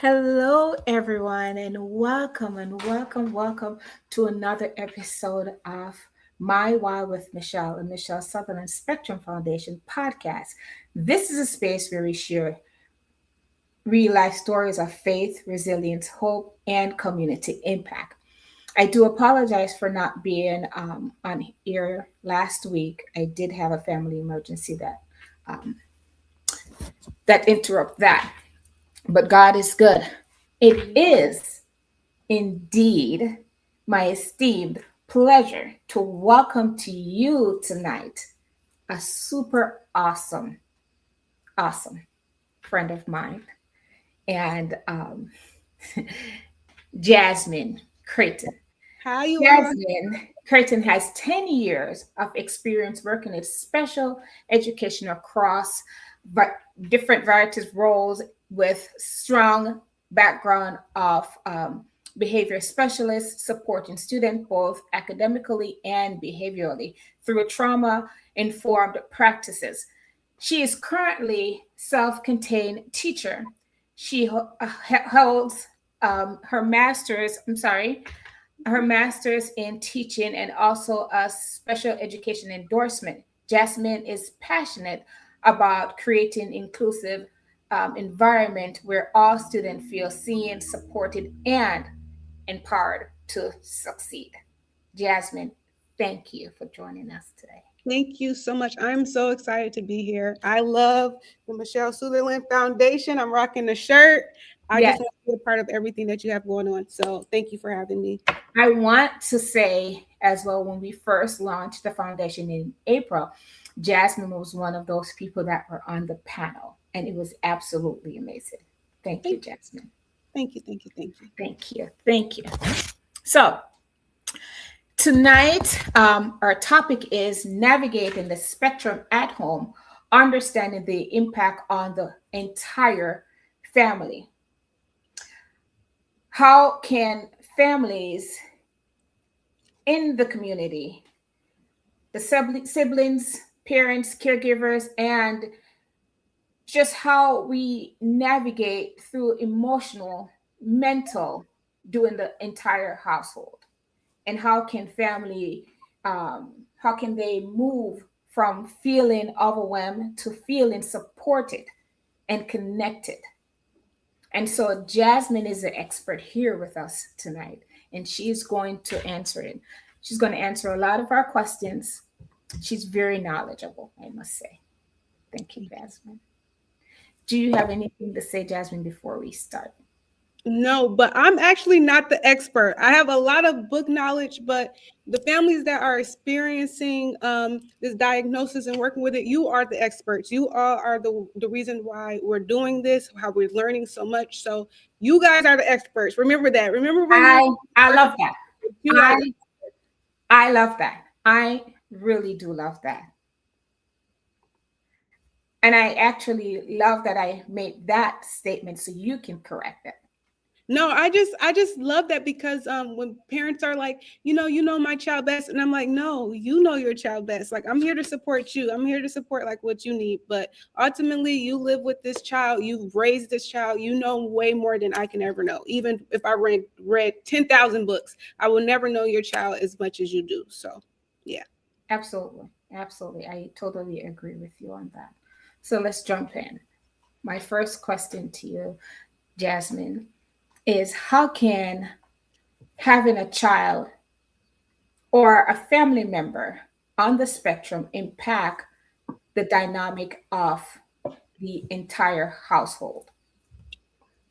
Hello, everyone, and welcome to another episode of My Why with Michelle and Michelle Sutherland Spectrum Foundation podcast. This is a space where we share real life stories of faith, resilience, hope, and community impact. I do apologize for not being on here last week. I did have a family emergency um, that interrupt that, but God is good. It is indeed my esteemed pleasure to welcome to you tonight a super awesome friend of mine and Jasmine Crayton. Hi, you all. Jasmine Crayton has 10 years of experience working in special education across different varieties roles with strong background of behavior specialists supporting students both academically and behaviorally through trauma informed practices. She is currently self-contained teacher. She holds her master's, her master's in teaching and also a special education endorsement. Jasmine is passionate about creating inclusive environment where all students feel seen, supported, and empowered to succeed. Jasmine, thank you for joining us today. Thank you so much. I'm so excited to be here. I love the Michelle Sutherland Foundation. I'm rocking the shirt. I Yes, just want to be a part of everything that you have going on. So thank you for having me. I want to say as well, when we first launched the foundation in April, Jasmine was one of those people that were on the panel, and it was absolutely amazing. Thank you, Thank, Jasmine. thank you. Thank you. Thank you. Thank you. Thank you. So, tonight, our topic is navigating the spectrum at home, understanding the impact on the entire family. How can families in the community, the siblings, parents, caregivers, and just how we navigate through emotional, mental, during the entire household, and how can they move from feeling overwhelmed to feeling supported and connected. And so Jasmine is the expert here with us tonight, and she's going to answer it. She's going to answer a lot of our questions. She's very knowledgeable, I must say. Thank you, Jasmine. Do you have anything to say, Jasmine, before we start? No, but I'm actually not the expert. I have a lot of book knowledge, but the families that are experiencing this diagnosis and working with it, you are the experts. You all are the reason why we're doing this, how we're learning so much. So you guys are the experts. Remember that. Remember when you I love that. you are I I love that. I really do love that. And I actually love that I made that statement so you can correct it. No, I just love that because when parents are like, you know my child best, and I'm like, no, you know your child best. Like I'm here to support you. I'm here to support like what you need. But ultimately, you live with this child. You've raised this child. You know way more than I can ever know. Even if I read 10,000 books, I will never know your child as much as you do. So, yeah. Absolutely. Absolutely. I totally agree with you on that. So let's jump in. My first question to you, Jasmine, is how can having a child or a family member on the spectrum impact the dynamic of the entire household?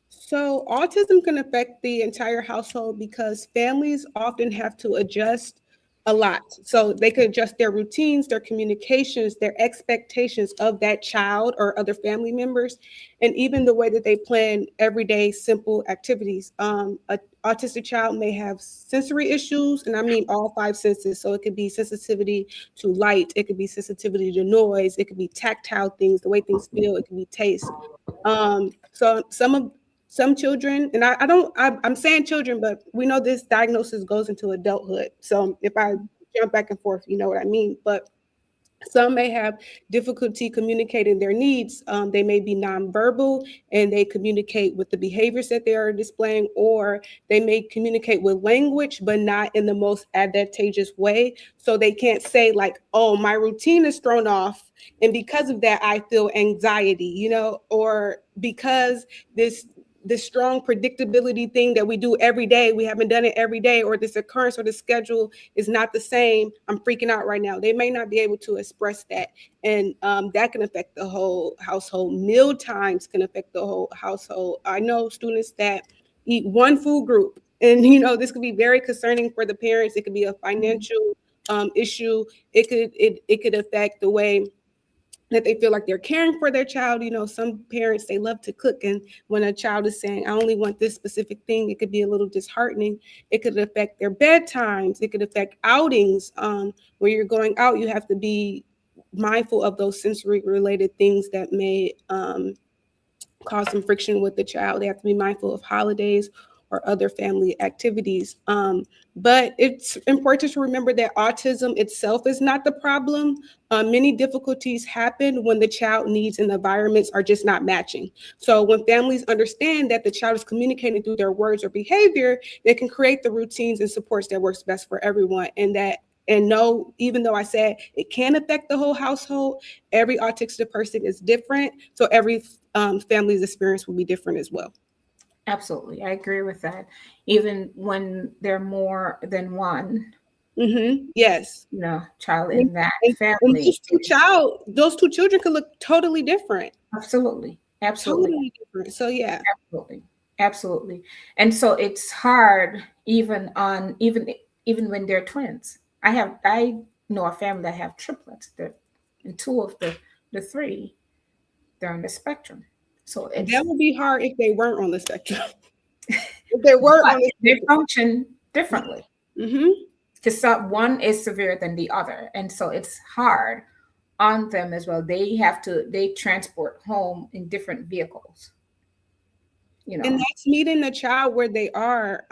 So autism can affect the entire household because families often have to adjust a lot. So they could adjust their routines, their communications, their expectations of that child or other family members, and even the way that they plan everyday simple activities. A autistic child may have sensory issues, and I mean all five senses. So it could be sensitivity to light, it could be sensitivity to noise, it could be tactile things, the way things feel, it could be taste. So some children, and I'm saying children, but we know this diagnosis goes into adulthood. So if I jump back and forth, you know what I mean. But Some may have difficulty communicating their needs. They may be nonverbal and they communicate with the behaviors that they are displaying, or they may communicate with language, but not in the most advantageous way. So they can't say, like, oh, my routine is thrown off. And because of that, I feel anxiety, or because this strong predictability thing that we do every day, we haven't done it every day, or this occurrence or the schedule is not the same. I'm freaking out right now. They may not be able to express that. And that can affect the whole household. Meal times can affect the whole household. I know students that eat one food group, and this could be very concerning for the parents. It could be a financial issue. It could affect the way that they feel like they're caring for their child. Some parents, they love to cook. And when a child is saying, I only want this specific thing, it could be a little disheartening. It could affect their bedtimes. It could affect outings. When you're going out, you have to be mindful of those sensory related things that may cause some friction with the child. They have to be mindful of holidays or other family activities. But it's important to remember that autism itself is not the problem. Many difficulties happen when the child needs and environments are just not matching. So when families understand that the child is communicating through their words or behavior, they can create the routines and supports that works best for everyone. And no, even though I said it can affect the whole household, every autistic person is different. So every family's experience will be different as well. Absolutely. I agree with that. Even when there are more than one, yes, child in that and family. those two children could look totally different. Absolutely. Totally different. So yeah. Absolutely. And so it's hard even when they're twins. I know a family that have triplets, and two of the three, they're on the spectrum. So that would be hard if they weren't on the spectrum. If they weren't on the spectrum, they function differently. Mm-hmm. Because one is severe than the other, and so it's hard on them as well. They transport home in different vehicles. And that's meeting the child where they are.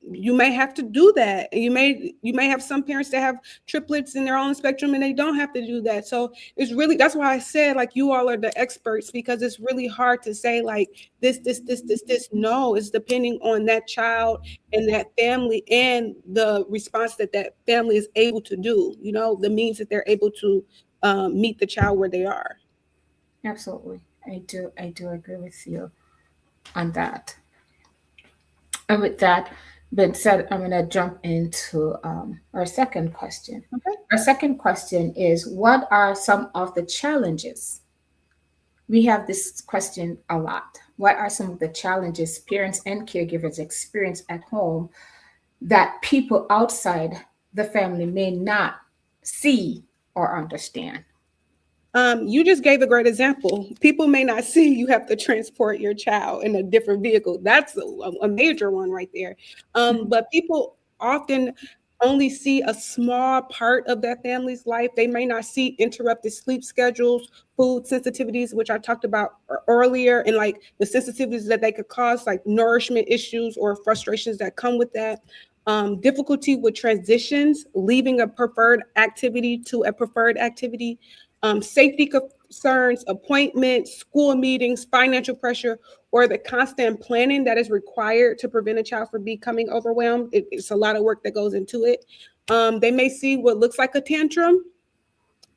You may have to do that. You may have some parents that have triplets in their own spectrum and they don't have to do that. So that's why I said, like, you all are the experts, because it's really hard to say like this. No, it's depending on that child and that family and the response that family is able to do, the means that they're able to meet the child where they are. Absolutely. I do agree with you on that. And with that being said, I'm going to jump into our second question. Okay. Our second question is, what are some of the challenges? We have this question a lot. What are some of the challenges parents and caregivers experience at home that people outside the family may not see or understand? You just gave a great example. People may not see you have to transport your child in a different vehicle. That's a major one right there. But people often only see a small part of that family's life. They may not see interrupted sleep schedules, food sensitivities, which I talked about earlier, and like the sensitivities that they could cause, like nourishment issues or frustrations that come with that. Difficulty with transitions, leaving a preferred activity to a preferred activity. Safety concerns, appointments, school meetings, financial pressure, or the constant planning that is required to prevent a child from becoming overwhelmed. It's a lot of work that goes into it. They may see what looks like a tantrum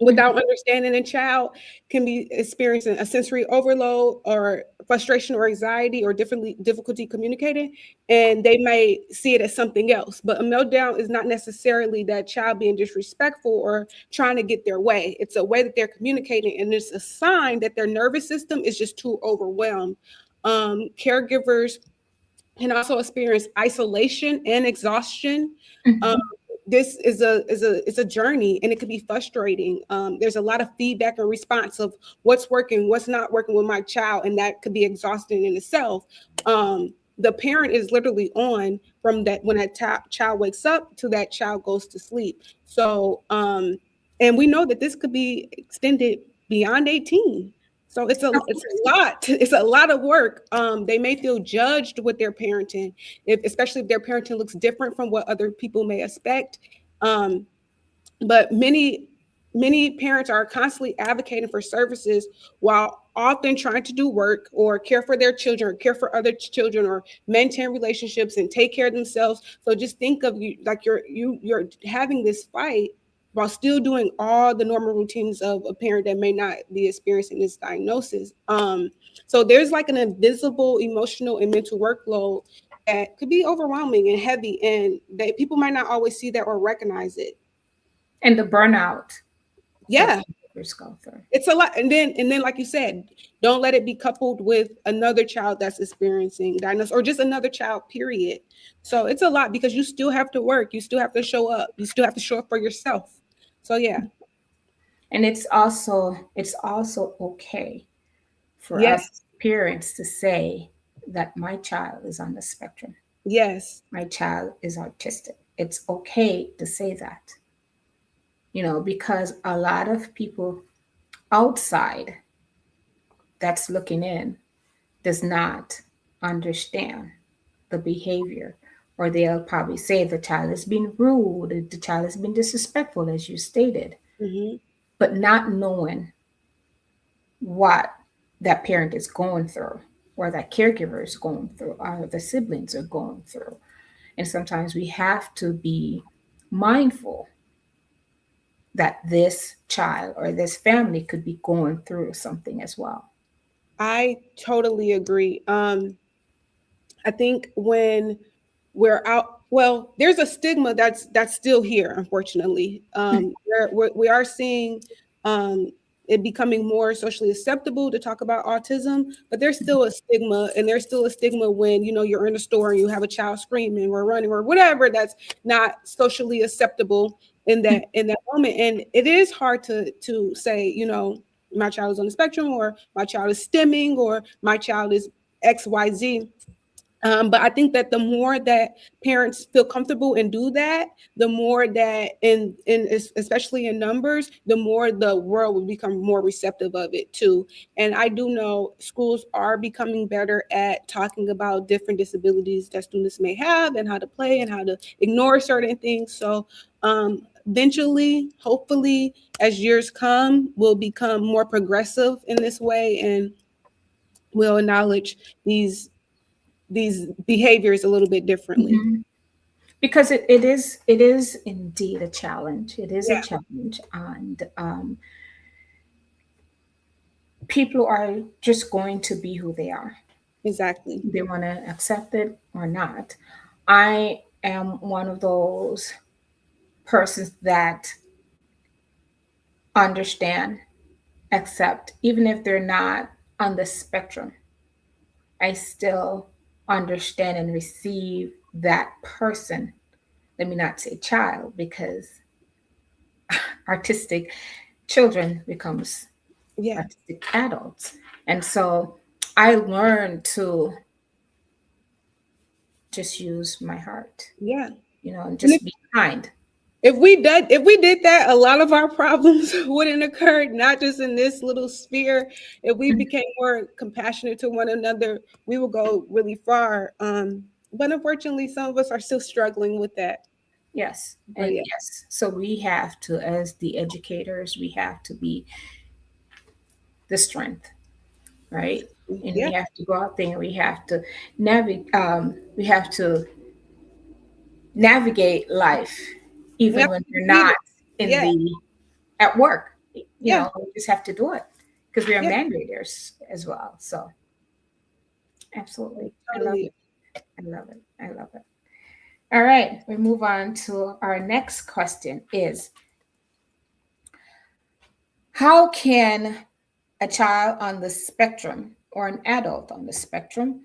without understanding a child can be experiencing a sensory overload or frustration or anxiety or difficulty communicating, and they may see it as something else. But a meltdown is not necessarily that child being disrespectful or trying to get their way. It's a way that they're communicating, and it's a sign that their nervous system is just too overwhelmed. Caregivers can also experience isolation and exhaustion. This is a journey, and it can be frustrating. There's a lot of feedback and response of what's working, what's not working with my child, and that could be exhausting in itself. The parent is literally on from that when that child wakes up to that child goes to sleep. So, and we know that this could be extended beyond 18. So it's a lot. It's a lot of work. They may feel judged with their parenting, especially if their parenting looks different from what other people may expect. But many many parents are constantly advocating for services while often trying to do work or care for their children or care for other children or maintain relationships and take care of themselves. So just think of you like you're having this fight while still doing all the normal routines of a parent that may not be experiencing this diagnosis. So there's like an invisible emotional and mental workload that could be overwhelming and heavy, and that people might not always see that or recognize it. And the burnout that Yeah, caregivers go through. it's a lot. And then like you said, don't let it be coupled with another child that's experiencing diagnosis or just another child, period. So it's a lot because you still have to work, you still have to show up, you still have to show up for yourself. So yeah. And it's also okay for us Yes. parents to say that my child is on the spectrum. Yes. My child is autistic. It's okay to say that, because a lot of people outside that's looking in does not understand the behavior, or they'll probably say the child has been rude, the child has been disrespectful, as you stated, Hmm. but not knowing what that parent is going through, or that caregiver is going through, or the siblings are going through. And sometimes we have to be mindful that this child or this family could be going through something as well. I totally agree. I think when we're out, well, there's a stigma that's still here, unfortunately. We are seeing um, it becoming more socially acceptable to talk about autism, but there's still a stigma, and there's still a stigma when you're in a store and you have a child screaming or running or whatever that's not socially acceptable in that moment. And it is hard to say, my child is on the spectrum, or my child is stimming, or my child is XYZ. But I think that the more that parents feel comfortable and do that, the more that especially in numbers, the more the world will become more receptive of it too. And I do know schools are becoming better at talking about different disabilities that students may have and how to play and how to ignore certain things. So eventually, hopefully, as years come, we'll become more progressive in this way, and will acknowledge these behaviors a little bit differently. Mhm. Because it is indeed a challenge. It is a Yeah, challenge, and people are just going to be who they are. exactly. They want to accept it or not. I am one of those persons that understand, accept, even if they're not on the spectrum. I still understand and receive that person. Let me not say child, because artistic children becomes Yeah, artistic adults. And so I learned to just use my heart, yeah. and And just be kind. if we did that, a lot of our problems wouldn't occur, not just in this little sphere. If we became more compassionate to one another, we will go really far. But unfortunately, some of us are still struggling with that. Yes. But And yeah, yes. So we have to, as the educators, we have to be the strength, right? And yeah, we have to go out there and we have to navigate life, we even have when to we're lead not it. in Yeah, the at work. yeah, We just have to do it because we are yeah. mandators as well. So absolutely. I love Totally. it. I love it. I love it. All right, we move on to our next question is, how can a child on the spectrum or an adult on the spectrum,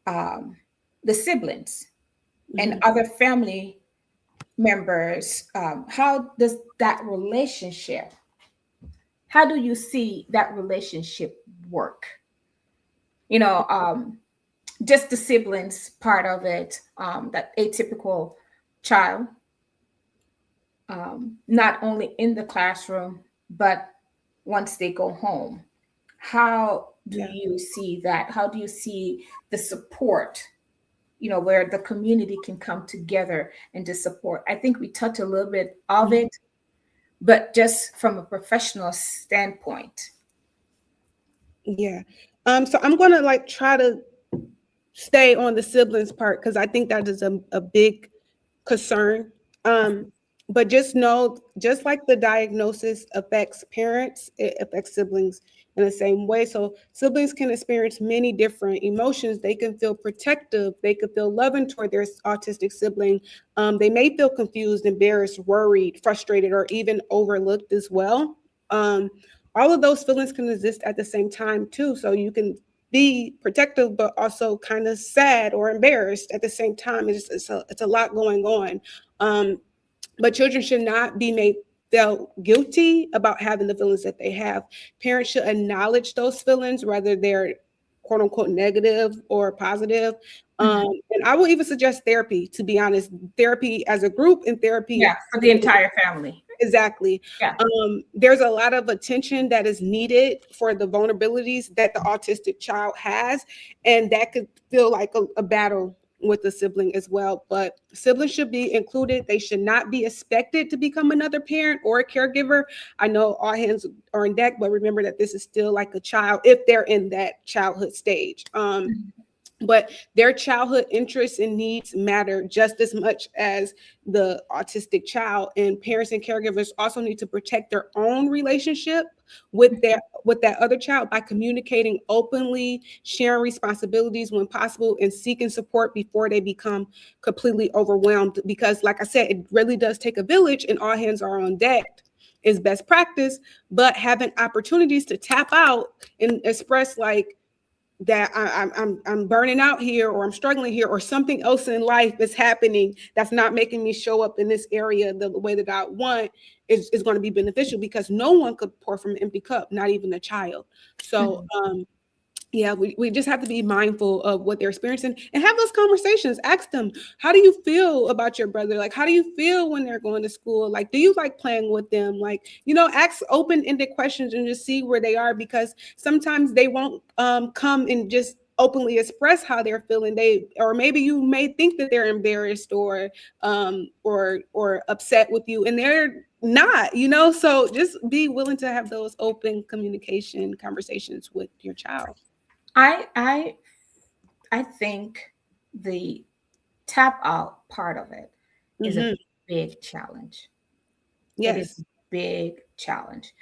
um, the siblings and Mhm. other family members, how does that relationship, how do you see that relationship work? You know, just the siblings part of it, that atypical child, not only in the classroom, but once they go home. How do Yeah. you see that? How do you see the support, where the community can come together and to support? I think we touched a little bit of Mhm. it but just from a professional standpoint. Yeah. So I'm gonna like try to stay on the siblings part because I think that is a big concern. But just know, just like the diagnosis affects parents, it affects siblings in the same way. So siblings can experience many different emotions. They can feel protective. They could feel loving toward their autistic sibling. They may feel confused, embarrassed, worried, frustrated, or even overlooked as well. Um, all of those feelings can exist at the same time too. So you can be protective, but also kind of sad or embarrassed at the same time. It's a lot going on. Um, but children should not be made feel guilty about having the feelings that they have. Parents should acknowledge those feelings, whether they're quote unquote negative or positive. Mhm. And I will even suggest therapy, to be honest, therapy as a group and therapy. Yeah, for the entire family. Exactly. Yeah. There's a lot of attention that is needed for the vulnerabilities that the autistic child has, and that could feel like a battle with the sibling as well. But siblings should be included. They should not be expected to become another parent or a caregiver. I know all hands are on deck, but remember that this is still like a child if they're in that childhood stage. But their childhood interests and needs matter just as much as the autistic child, and parents and caregivers also need to protect their own relationship with that other child by communicating openly, sharing responsibilities when possible, and seeking support before they become completely overwhelmed, because like I said, it really does take a village and all hands are on deck is best practice. But having opportunities to tap out and express like that I'm burning out here, or I'm struggling here, or something else in life is happening that's not making me show up in this area the way that I want is going to be beneficial, because no one could pour from an empty cup, not even a child. So yeah, we just have to be mindful of what they're experiencing and have those conversations. Ask them, how do you feel about your brother? Like, how do you feel when they're going to school? Like, do you like playing with them? Like, ask open-ended questions and just see where they are, because sometimes they won't come and just openly express how they're feeling. Or maybe you may think that they're embarrassed or upset with you, and they're not, so just be willing to have those open communication conversations with your child. I think the tap out part of it is a Hmm. big challenge. It is a Yes. big challenge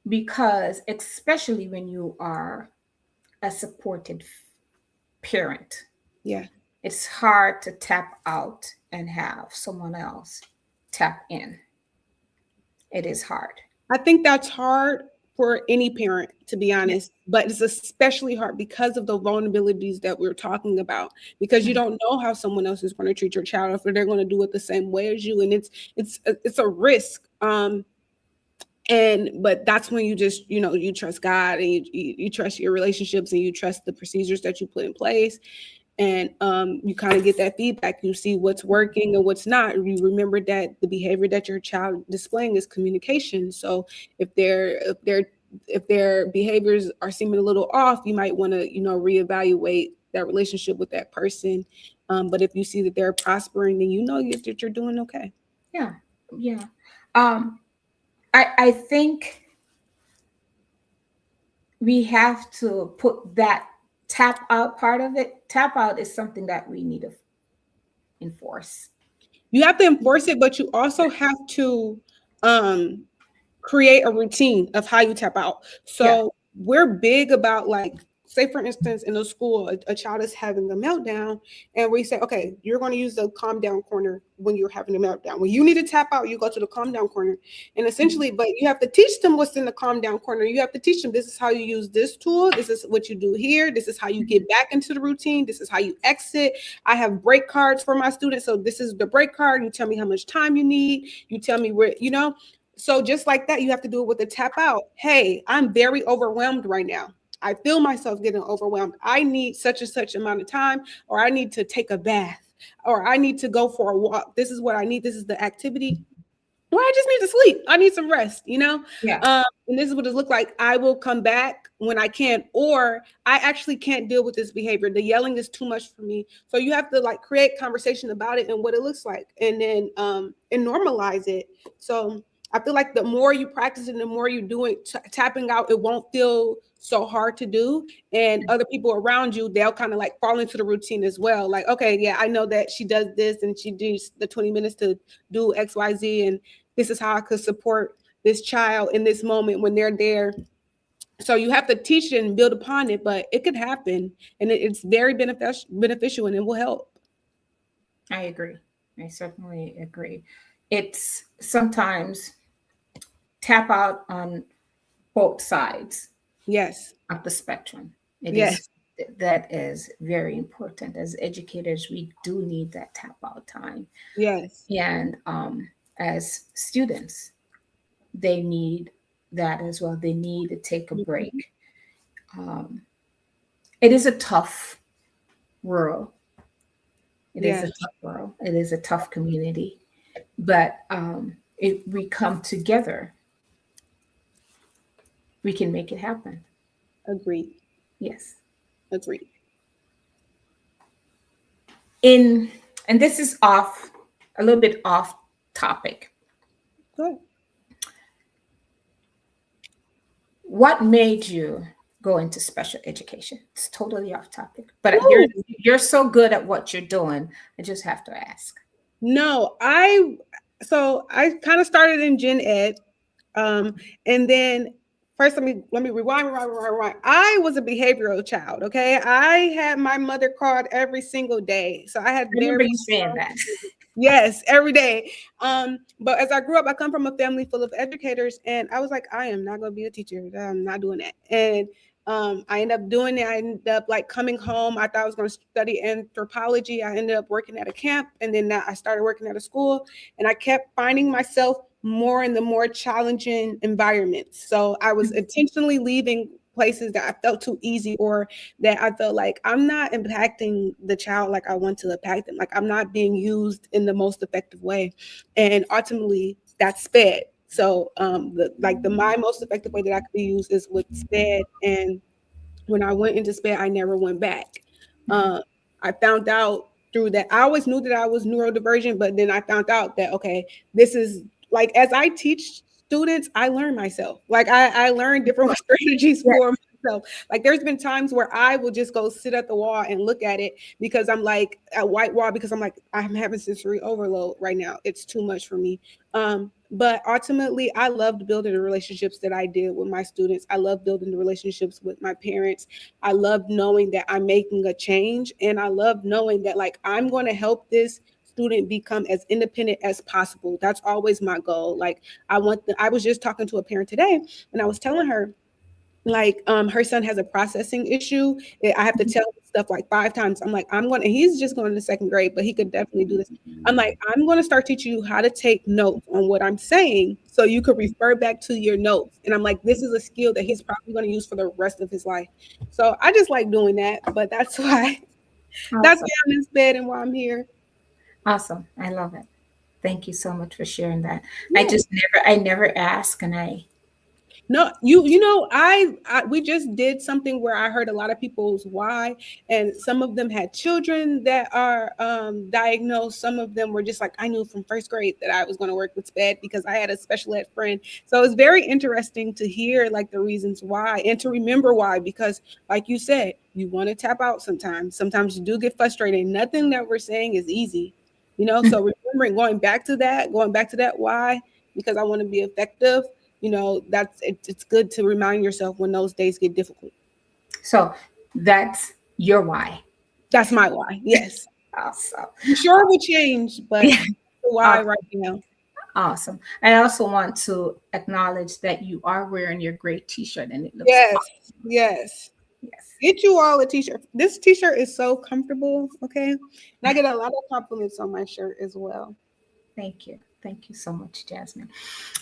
because, especially when you are a supported parent, Yeah. it's hard to tap out and have someone else tap in. It is hard. I think that's hard for any parent, to be Yeah. honest, but it's especially hard because of the vulnerabilities that we're talking about, because you Mhm. don't know how someone else is going to treat your child, if they're going to do it the same way as you. And it's a risk. But that's when you just, you trust God, and you trust your relationships, and you trust the procedures that you put in place. And you kind of get that feedback. You see what's working and what's not. You remember that the behavior that your child displaying is communication. So if their behaviors are seeming a little off, you might want to reevaluate that relationship with that person. But if you see that they're prospering, then that you're doing okay. Yeah. Yeah. Um, I think we have to put that tap out part of it. Tap out is something that we need to enforce. You have to enforce it, but you also have to um, create a routine of how you tap out. Yeah. So we're big about, like, say for instance, in a school, a child is having a meltdown, and we say, okay, you're going to use the calm down corner when you're having a meltdown. When you need to tap out, you go to the calm down corner. And essentially, but you have to teach them what's in the calm down corner. You have to teach them, this is how you use this tool. This is what you do here. This is how you get back into the routine. This is how you exit. I have break cards for my students. So this is the break card. You tell me how much time you need. You tell me where, So just like that, you have to do it with a tap out. Hey, I'm very overwhelmed right now. I feel myself getting overwhelmed. I need such and such amount of time, or I need to take a bath, or I need to go for a walk. This is what I need. This is the activity. Or I just need to sleep. I need some rest, Yeah. And this is what it looks like. I will come back when I can, or I actually can't deal with this behavior. The yelling is too much for me. So you have to create conversation about it and what it looks like, and then and normalize it. So I feel like the more you practice and the more you do it, tapping out, it won't feel so hard to do. And other people around you, they'll kind of like fall into the routine as well. Like, okay, yeah, I know that she does this and she does the 20 minutes to do X, Y, Z. And this is how I could support this child in this moment when they're there. So you have to teach it and build upon it, but it could happen. And it's very beneficial and it will help. I agree. I certainly agree. It's sometimes tap out on both sides Yes. of the spectrum. It Yes. is that is very important. As educators, we do need that tap out time. Yes. And as students, they need that as well. They need to take a break. It is a tough world. It is a Yes. tough world. It is a tough community. But if we come together, we can make it happen. Agreed. Yes. Agreed. And this is off a little bit off topic. Good. What made you go into special education? It's totally off topic, but Ooh. you're so good at what you're doing. I just have to ask. No, I kind of started in gen ed. And then first let me rewind. I was a behavioral child. Okay. I had my mother called every single day. So I had I remember you saying that. Yes, every day. But as I grew up, I come from a family full of educators, and I was like, I am not going to be a teacher. I'm not doing that. And I ended up doing it. I ended up like coming home. I thought I was going to study anthropology. I ended up working at a camp, and then I started working at a school, and I kept finding myself more in the more challenging environments. So I was intentionally leaving places that I felt too easy, or that I felt like I'm not impacting the child like I want to impact them. Like I'm not being used in the most effective way. And ultimately that's SPED. So my most effective way that I could be used is with SPED. And when I went into SPED, I never went back. I found out through that. I always knew that I was neurodivergent, but then I found out that, okay, this is like, as I teach students, I learn myself. Like I learn different strategies for myself. Like there's been times where I will just go sit at the wall and look at it because I'm like a white wall, because I'm like, I'm having sensory overload right now. It's too much for me. But ultimately, I loved building the relationships that I did with my students. I love building the relationships with my parents. I love knowing that I'm making a change. And I love knowing that like I'm going to help this student become as independent as possible. That's always my goal. Like I was just talking to a parent today, and I was telling her, like her son has a processing issue. I have to tell him stuff like 5 times. I'm like, he's just going to 2nd grade, but he could definitely do this. I'm like, I'm going to start teaching you how to take notes on what I'm saying so you could refer back to your notes. And I'm like, this is a skill that he's probably going to use for the rest of his life. So I just like doing that, but that's why that's why I'm in SPED and why I'm here. Awesome. I love it. Thank you so much for sharing that. Yeah. I never ask, and No, we just did something where I heard a lot of people's why, and some of them had children that are diagnosed. Some of them were just like, I knew from 1st grade that I was going to work with SPED because I had a special ed friend. So it's very interesting to hear like the reasons why and to remember why, because like you said, you want to tap out sometimes. Sometimes you do get frustrated. Nothing that we're saying is easy, so remembering, going back to that why, because I want to be effective. It's good to remind yourself when those days get difficult. So that's your why. That's my why. Yes. Awesome. I'm sure it will change, but the why right now. Awesome. I also want to acknowledge that you are wearing your great t-shirt, and it looks awesome. Yes. Get you all a t-shirt. This t-shirt is so comfortable. Okay. And I get a lot of compliments on my shirt as well. Thank you. Thank you so much, Jasmine.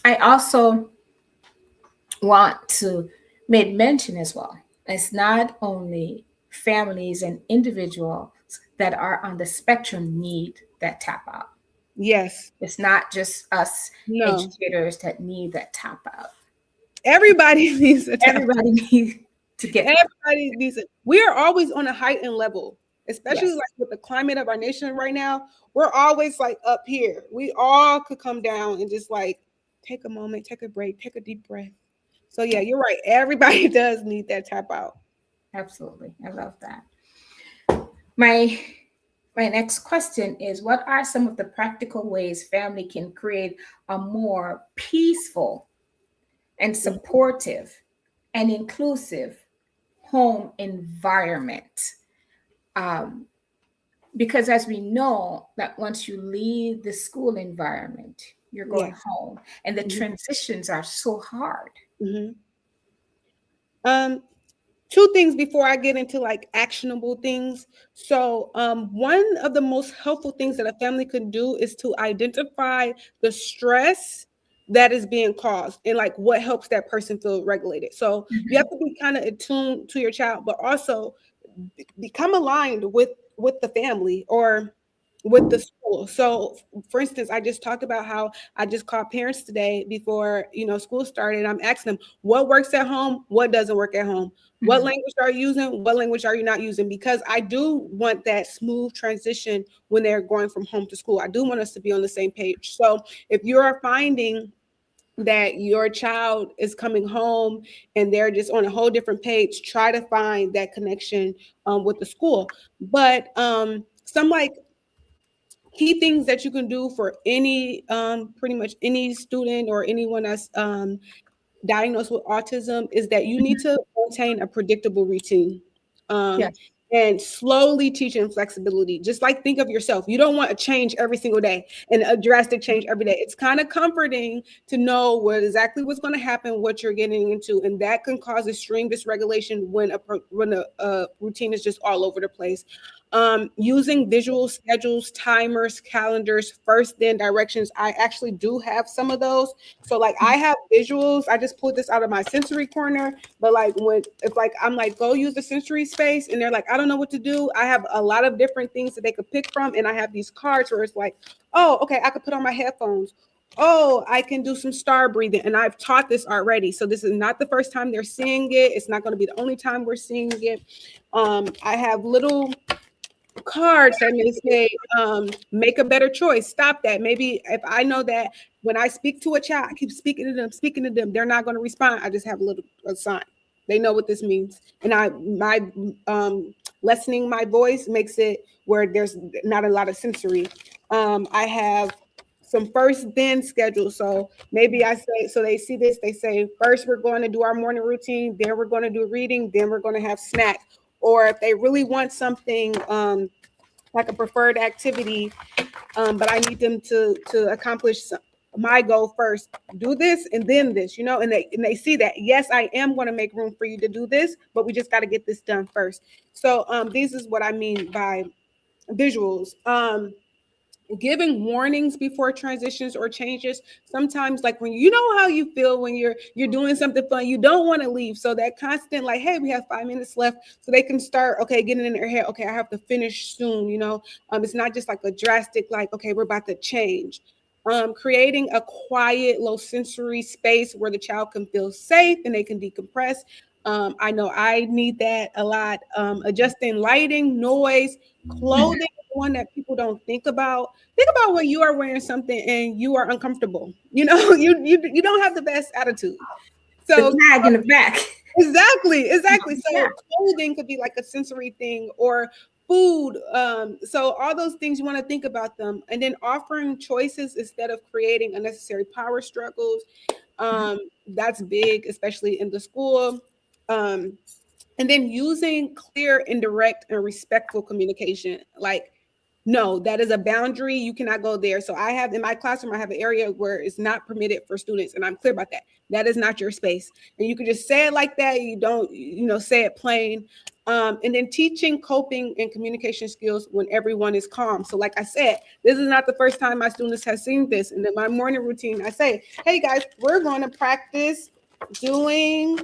I also want to make mention as well. It's not only families and individuals that are on the spectrum need that tap out. Yes. It's not just us educators that need that tap out. Everybody needs a tap out. Everybody needs to get. Everybody needs it. We are always on a heightened level, especially like with the climate of our nation right now. We're always like up here. We all could come down and just like take a moment, take a break, take a deep breath. So yeah, you're right. Everybody does need that tap out. Absolutely. I love that. My my next question is, what are some of the practical ways family can create a more peaceful and supportive and inclusive home environment? Um, because as we know that once you leave the school environment, you're Yeah. going home, and the Mhm. transitions are so hard. Mhm. Um, two things before I get into like actionable things. So, one of the most helpful things that a family can do is to identify the stress that is being caused and like what helps that person feel regulated. So, you have Mhm. to be kind of attuned to your child, but also become aligned with the family or with the school. So for instance, I just talked about how I just called parents today before, school started. I'm asking them what works at home, what doesn't work at home, what Mhm. language are you using, what language are you not using, because I do want that smooth transition when they're going from home to school. I do want us to be on the same page. So if you're finding that your child is coming home and they're just on a whole different page, try to find that connection with the school. But some like key things that you can do for any pretty much any student or anyone that's diagnosed with autism is that you need Mhm. to maintain a predictable routine, um, Yes. and slowly teaching flexibility. Just like think of yourself. You don't want a change every single day and a drastic change every day. It's kind of comforting to know what exactly what's going to happen, what you're getting into, and that can cause extreme dysregulation when a routine is just all over the place. Using visual schedules, timers, calendars, first then directions. I actually do have some of those. So like I have visuals. I just pulled this out of my sensory corner. But like when if like I'm like go use the sensory space and they're like I don't know what to do. I have a lot of different things that they could pick from, and I have these cards where it's like, oh okay, I could put on my headphones. Oh, I can do some star breathing. And I've taught this already. So this is not the first time they're seeing it. It's not going to be the only time we're seeing it. I have little cards that may say, make a better choice. Stop that. Maybe if I know that when I speak to a child, I keep speaking to them, they're not going to respond. I just have a sign. They know what this means. And my lessening my voice makes it where there's not a lot of sensory. I have some first then schedule. So maybe I say, so they see this, they say, first we're going to do our morning routine, then we're going to do reading, then we're going to have snack. Or if they really want something like a preferred activity, but I need them to accomplish my goal first. Do this and then this, and they see that yes, I am going to make room for you to do this, but we just got to get this done first. So this is what I mean by visuals. Giving warnings before transitions or changes. Sometimes like when you know how you feel when you're doing something fun, you don't want to leave, so that constant like, hey, we have 5 minutes left, so they can start okay getting in their head, okay, I have to finish soon. It's not just like a drastic like, okay, we're about to change. Creating a quiet low sensory space where the child can feel safe and they can decompress. I know I need that a lot. Adjusting lighting, noise, clothing, one that people don't think about. Think about when you are wearing something and you are uncomfortable. You don't have the best attitude. The So tag in the back. exactly. Yeah. So clothing could be like a sensory thing or food. So all those things you want to think about them, and then offering choices instead of creating unnecessary power struggles. That's big, especially in the school. Um, and then using clear, indirect, and respectful communication. Like, no, that is a boundary. You cannot go there. So I have in my classroom, I have an area where it's not permitted for students, and I'm clear about that. That is not your space. And you can just say it like that. You don't, say it plain. And then teaching coping and communication skills when everyone is calm. So, like I said, this is not the first time my students have seen this. And in my morning routine, I say, hey guys, we're going to practice doing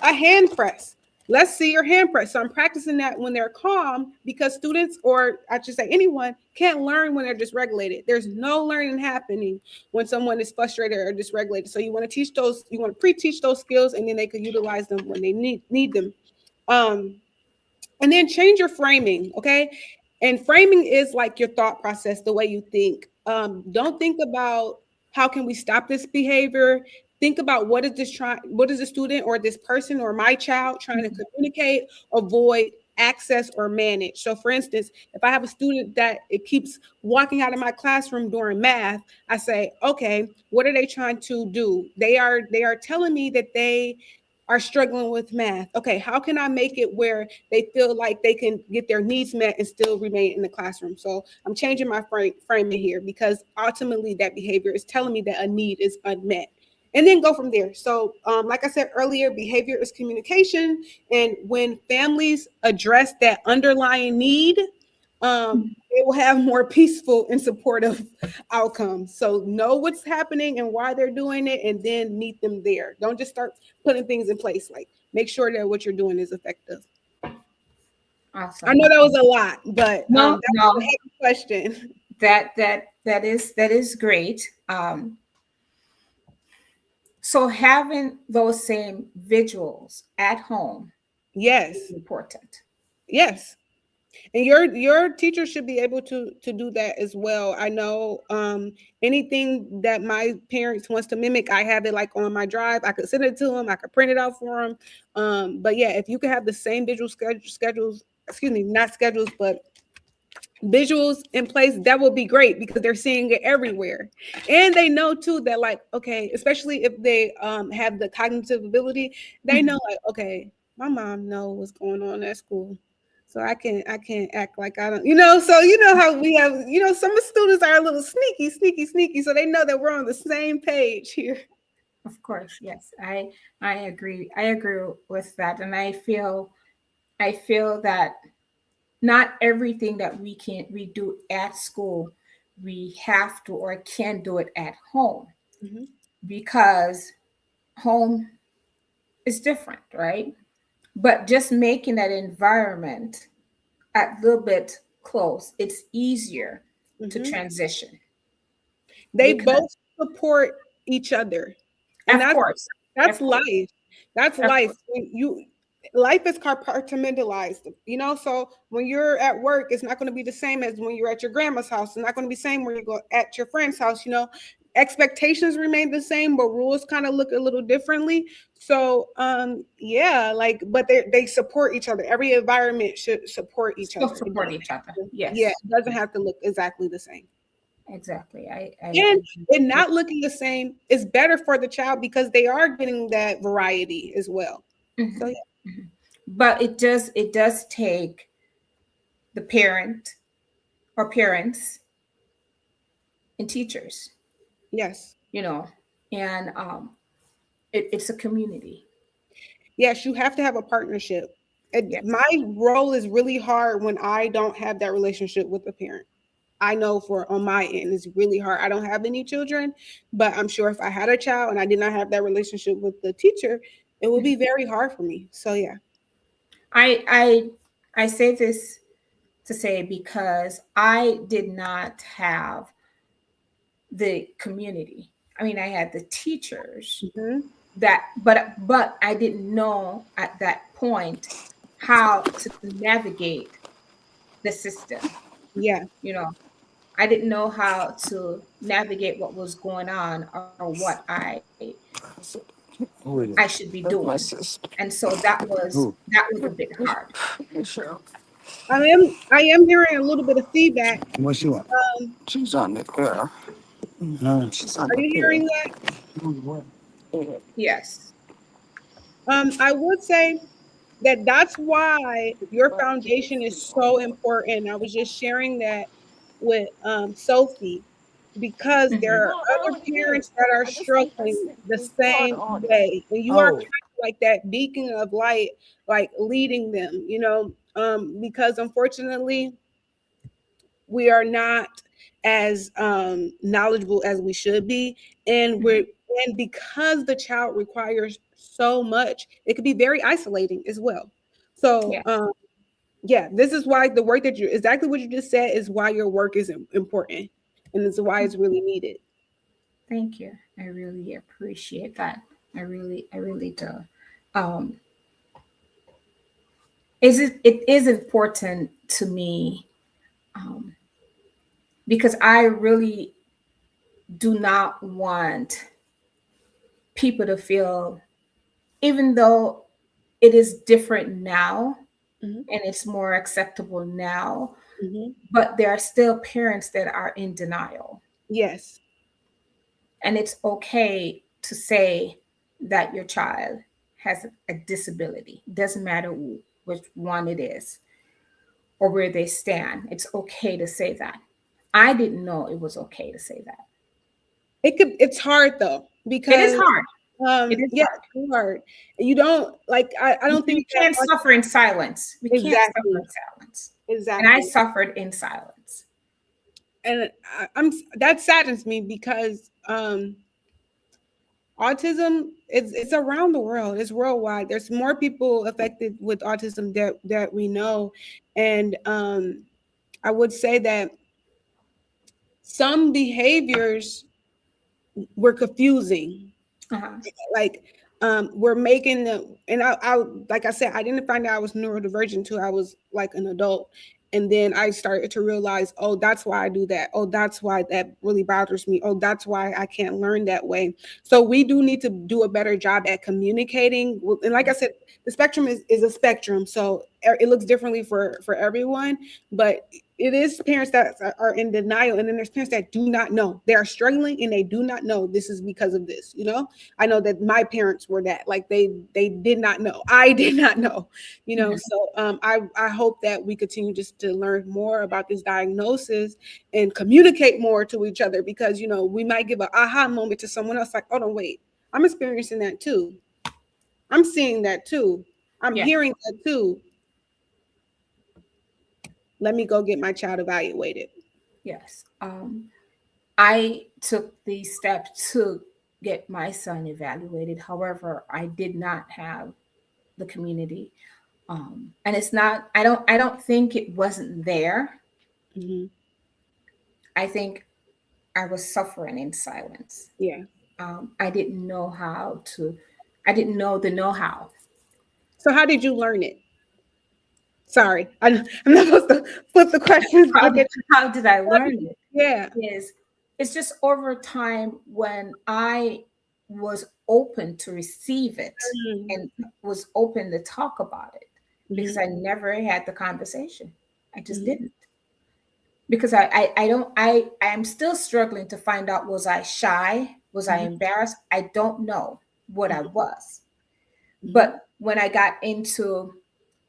a hand press. Let's see your hand press. So I'm practicing that when they're calm, because students, or I should say anyone, can't learn when they're dysregulated. There's no learning happening when someone is frustrated or dysregulated. So you want to teach those, you want to pre-teach those skills, and then they can utilize them when they need them. Um, and then change your framing, okay? And framing is like your thought process, the way you think. Don't think about How can we stop this behavior? Think about what is the student or this person or my child trying to communicate, avoid, access, or manage. So for instance, if I have a student that it keeps walking out of my classroom during math, I say, okay, what are they trying to do? They are telling me that they are struggling with math. Okay, how can I make it where they feel like they can get their needs met and still remain in the classroom? So I'm changing my framing here because ultimately that behavior is telling me that a need is unmet. And then go from there. So, like I said earlier, behavior is communication. And when families address that underlying need, it will have more peaceful and supportive outcomes. So know what's happening and why they're doing it, and then meet them there. Don't just start putting things in place. Like make sure that what you're doing is effective. Awesome. I know that was a lot, but No, that's no, a heavy question. That is great. So having those same visuals at home is Yes, important. yes. And your teacher should be able to do that as well. I know anything that my parents wants to mimic, I have it like on my drive. I could send it to them. I could print it out for them. But yeah, if you could have the same visual schedules, excuse me, not schedules, but visuals in place, that would be great because they're seeing it everywhere. And they know too that like, okay, especially if they have the cognitive ability, they know like, okay, my mom knows what's going on at school. So I can't act like I don't, so you know how we have, some students are a little sneaky. So they know that we're on the same page here. Of course, yes. I agree. I agree with that. And I feel that not everything that we do at school, we have to or can do it at home Mhm. because home is different, right? But just making that environment a little bit close, it's easier to Mhm. transition They because, both support each other. And of that's course, that's of course, life. That's of life. course, When you life is compartmentalized, so when you're at work, it's not going to be the same as when you're at your grandma's house. It's not going to be the same when you go at your friend's house. Expectations remain the same, but rules kind of look a little differently. So yeah, like, but they support each other. Every environment should support each still other. It support doesn't each other. have to, yeah, Yes, it doesn't yes, have to look exactly the same. exactly. And it not looking the same is better for the child because they are getting that variety as well. So Mhm, mhm. But it does take the parent or parents and teachers, yes. you know, and it's a community. Yes, you have to have a partnership. Yes. My role is really hard when I don't have that relationship with the parent. I know for on my end, it's really hard. I don't have any children, but I'm sure if I had a child and I did not have that relationship with the teacher, it would be very hard for me. So yeah. I say this to say because I did not have the community. I mean, I had the teachers Mhm. but I didn't know at that point how to navigate the system. Yeah. You know, I didn't know how to navigate what was going on or what I should be That's doing. my sister. And so that was a bit hard. Sure. I am hearing a little bit of feedback. What she want? Um, She's on the air. She's on are the you air. hearing that? Yeah. Yes. I would say that's why your foundation is so important. I was just sharing that with Sophie because there Hmm. are other parents that are struggling the same way, and you are kind Oh, of like that beacon of light, like leading them. Because unfortunately we are not as knowledgeable as we should be, and Hmm. because the child requires so much, it could be very isolating as well. So Yeah. yeah, this is why the work that you exactly what you just said is why your work is important, and it's why it's really needed. Thank you. I really appreciate that. I really do. Um, it is important to me, um, because I really do not want people to feel, even though it is different now Mhm, and it's more acceptable now, mhm. but there are still parents that are in denial. Yes. And it's okay to say that your child has a disability. Doesn't matter which one it is or where they stand. It's okay to say that. I didn't know it was okay to say that. It's hard though, It is because hard. It is yeah, hard. it's hard. You don't like I don't We think can't that suffer in silence. We can't suffer exactly, in silence. And I exactly. suffered in silence. And I'm that saddens me because autism it's around the world. It's worldwide. There's more people affected with autism that we know, and I would say that some behaviors were confusing. Uh-huh. Like we're making the and I like I said, I didn't find out I was neurodivergent until I was like an adult. And then I started to realize, oh, that's why I do that. Oh, that's why that really bothers me. Oh, that's why I can't learn that way. So we do need to do a better job at communicating. And like I said, the spectrum is a spectrum. So it looks differently for everyone. But it is parents that are in denial, and then there's parents that do not know. They are struggling and they do not know this is because of this. I know that my parents were that, like they did not know. I did not know. Mhm. So I hope that we continue just to learn more about this diagnosis and communicate more to each other, because we might give an aha moment to someone else, like, oh no, wait, I'm experiencing that too. I'm seeing that too. I'm Yeah. hearing that too. Let me go get my child evaluated. Yes. I took the step to get my son evaluated. However, I did not have the community. And it's not, I don't think it wasn't there. Hmm. I think I was suffering in silence. Yeah. I didn't know how to, I didn't know the know-how. So how did you learn it? Sorry, I'm not supposed to flip the questions How back did, at you. how did I How learn did it? Yeah. Is it's just over time when I was open to receive it and was open to talk about it, because Mm-hmm. I never had the conversation. I just Hmm. didn't. Because I don't I am still struggling to find out, was I shy? Was I Hmm. embarrassed? I don't know what I was. Hmm. But when I got into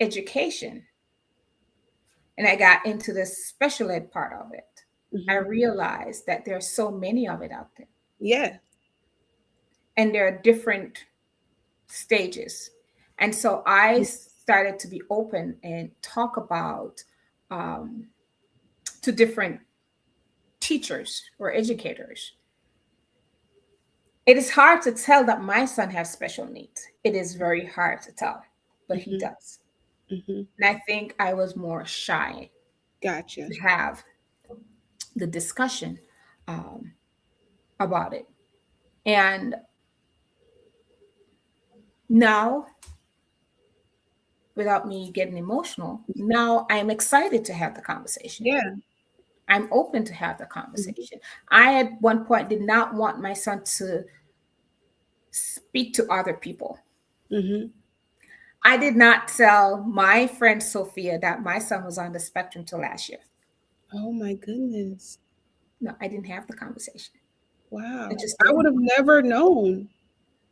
education and I got into the special ed part of it, I Hmm. realized that there are so many of it out there, Yeah. and there are different stages. And so I started to be open and talk about, um, to different teachers or educators. It is hard to tell that my son has special needs. It is very hard to tell, but he Hmm. does. Hmm. And I think I was more shy Gotcha. to have the discussion, um, about it. And now, without me getting emotional, now I'm excited to have the conversation. Yeah. I'm open to have the Hmm. conversation. I, at one point, did not want my son to speak to other people. Hmm. I did not tell my friend Sophia that my son was on the spectrum till last year. Oh my goodness. No, I didn't have the conversation. I Wow. just I would didn't. have never known.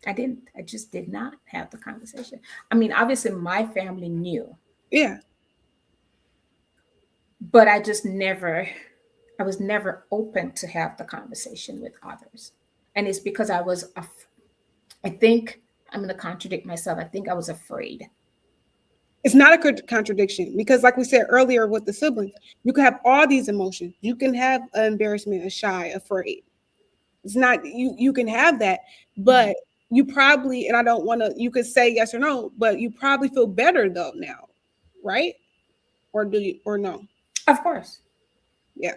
I didn't. I just did not have the conversation. I mean, obviously, my family knew, Yeah. but I just never, I was never open to have the conversation with others. And it's because I think I'm going to contradict myself. I think I was afraid. It's not a contradiction, because like we said earlier with the siblings, you can have all these emotions. You can have embarrassment, a shy, afraid. It's not you can have that, Mhm. but you probably, and I don't want to, you could say yes or no, but you probably feel better though now, right? Or do you, or no? Of course. Yeah.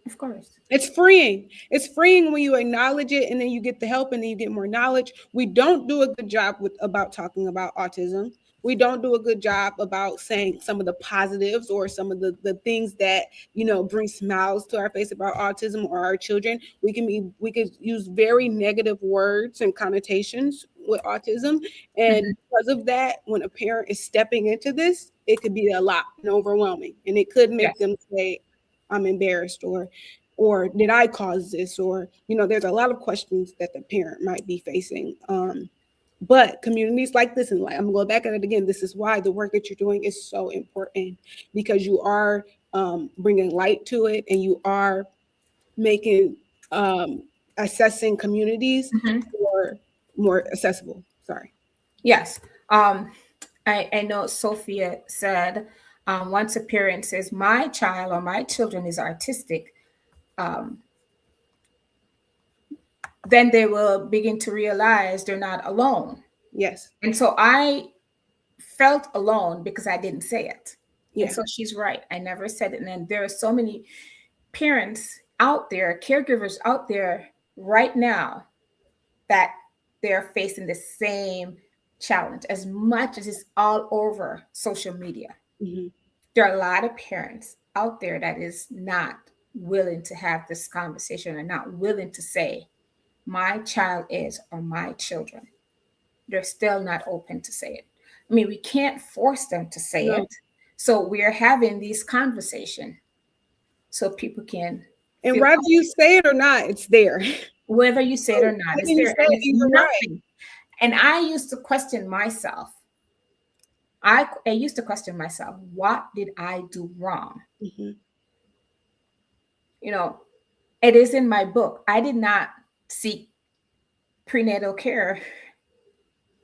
Of course. It's freeing. It's freeing when you acknowledge it and then you get the help and then you get more knowledge. We don't do a good job with about talking about autism. We don't do a good job about saying some of the positives or some of the things that, bring smiles to our face about autism or our children. We could use very negative words and connotations with autism. And Mhm. because of that, when a parent is stepping into this, it could be a lot and overwhelming. And it could make Yes. them say, I'm embarrassed, or did I cause this? Or, there's a lot of questions that the parent might be facing. But communities like this, and like I'm going back at it again, this is why the work that you're doing is so important, because you are bringing light to it, and you are making um, assessing communities Mhm. more accessible. Sorry. Yes. I know Sophia said, once a parent says, my child or my children is artistic, um, then they will begin to realize they're not alone. Yes. And so I felt alone because I didn't say it. And Yeah. so she's right. I never said it. And then there are so many parents out there, caregivers out there right now that they're facing the same challenge as much as it's all over social media. Hmm. There are a lot of parents out there that is not willing to have this conversation and not willing to say, my child is, or my children. They're still not open to say it. I mean, we can't force them to say No. it. So we're having these conversations so people can And feel whether you say it or not, it's there. whether you say it or not, Whether it's you there say and it, it's you're right. nothing. And I used to question myself. I used to question myself, what did I do wrong? Hmm. You know, it is in my book. I did not seek prenatal care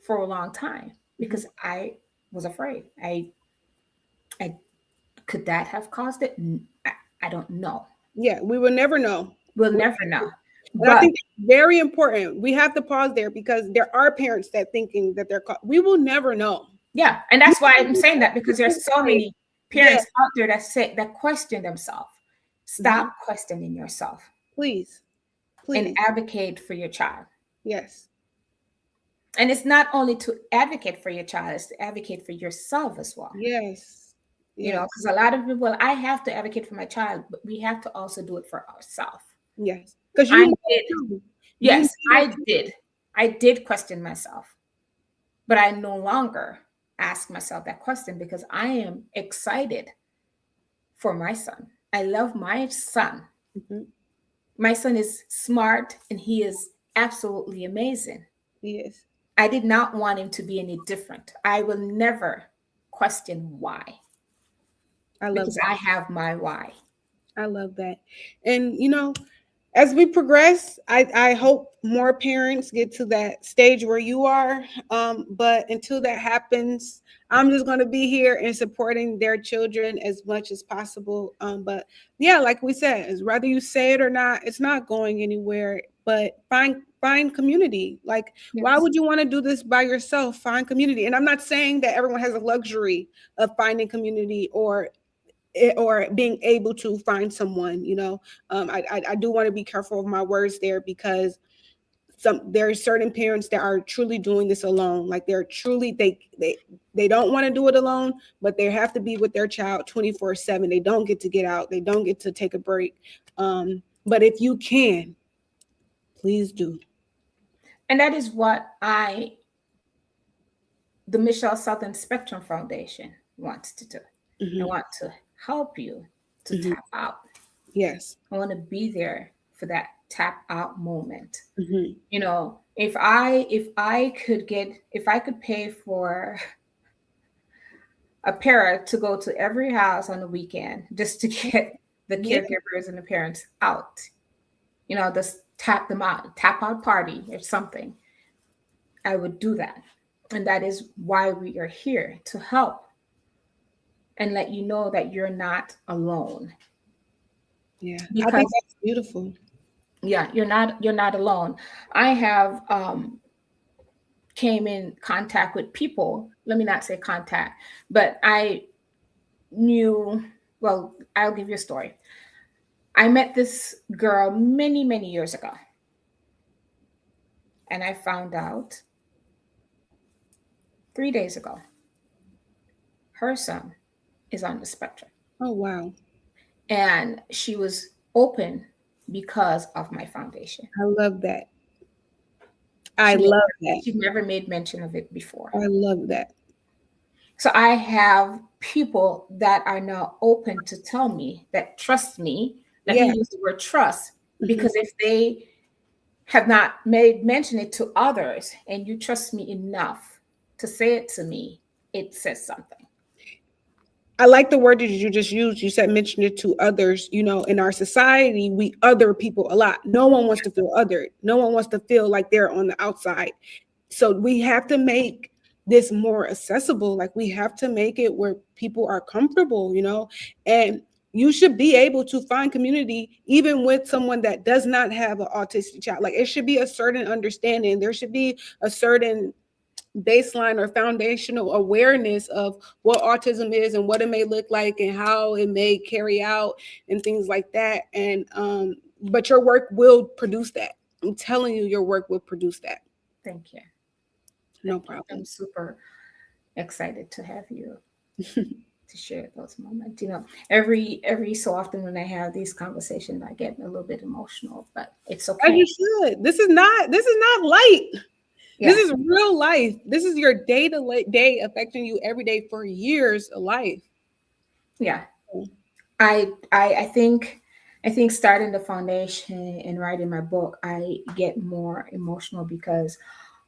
for a long time Hmm. because I was afraid. I could that have caused it? I don't know. Yeah, we will never know. We'll never know. And I But think it's very important. We have to pause there, because there are parents that thinking that we will never know. yeah, and that's why I'm saying that, because there's so many Yeah. parents out there that say that question themselves. Mhm. Stop questioning yourself Please, and please. advocate for your child. Yes. And it's not only to advocate for your child, it's to advocate for yourself as well. Yes. You know, Yes. because a lot of people, I have to advocate for my child, but we have to also do it for ourselves. Yes. Because you I need did. it too. You Yes, need it I too. did. I did question myself, but I no longer ask myself that question because I am excited for my son. I love my son. Mhm. My son is smart and he is absolutely amazing. Yes. I did not want him to be any different. I will never question why I love because that. I have my why. I love that. And as we progress, I hope more parents get to that stage where you are. But until that happens, I'm just going to be here and supporting their children as much as possible. But yeah, like we said, is whether you say it or not, it's not going anywhere. But find community. Like, why Yes. would you want to do this by yourself? Find community. And I'm not saying that everyone has a luxury of finding community or being able to find someone. I do want to be careful of my words there, because there are certain parents that are truly doing this alone. Like, they're truly they don't want to do it alone, but they have to be with their child 24/7. They don't get out, they don't get to take a break. But if you can, please do. And that is what the Michelle Southern Spectrum Foundation wants to do. I Hmm. want to help you to Hmm. tap out. Yes. I want to be there for that tap out moment. Hmm. You know, if I could pay for a parent to go to every house on the weekend just to get the Yeah. caregivers and the parents out, just tap them out, tap out party or something, I would do that. And that is why we are here to help and let you know that you're not alone. Yeah. I think Because that's beautiful. yeah, you're not alone. I have came in contact with people, let me not say contact, but I knew, well, I'll give you a story. I met this girl many, many years ago, and I found out 3 days ago. her son is on the spectrum. Oh, wow. And she was open because of my foundation. I love that. I She never, love that. she never made mention of it before. I love that. So I have people that are now open to tell me, that trust me. Let me Yeah. use the word trust, Mhm. because if they have not made mention it to others and you trust me enough to say it to me, it says something. I like the word that you just used. You said mention it to others. You know, in our society, we other people a lot. No one wants to feel othered. No one wants to feel like they're on the outside. So we have to make this more accessible. Like we have to make it where people are comfortable, you know, and you should be able to find community even with someone that does not have an autistic child. Like it should be a certain understanding. There should be a certain baseline or foundational awareness of what autism is and what it may look like and how it may carry out and things like that. And but your work will produce that. I'm telling you, your work will produce that. Thank you. No Thank you. problem. I'm super excited to have you to share those moments. You know, every so often when I have these conversations, I get a little bit emotional, but it's As okay. you should. This is not light. Yeah. This is real life. This is your day to day affecting you every day for years of life. Yeah. I think starting the foundation and writing my book, I get more emotional because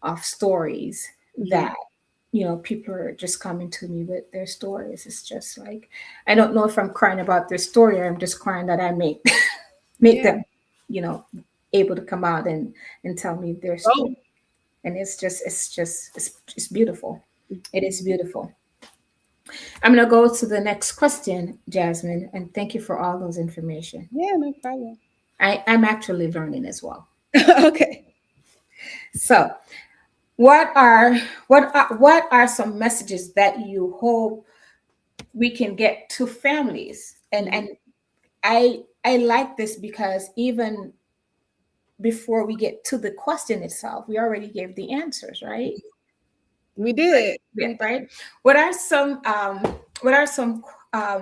of stories that, you know, people are just coming to me with their stories. It's just like, I don't know if I'm crying about their story or I'm just crying that I make make Yeah. them, you know, able to come out and tell me their Oh, story. And it's beautiful. It is beautiful. I'm going to go to the next question, Jasmine, and thank you for all those information. yeah, no problem. I'm actually learning as well. Okay. So, what are some messages that you hope we can get to families? And I like this because even before we get to the question itself, we already gave the answers, right? We did. Yeah, right. What are some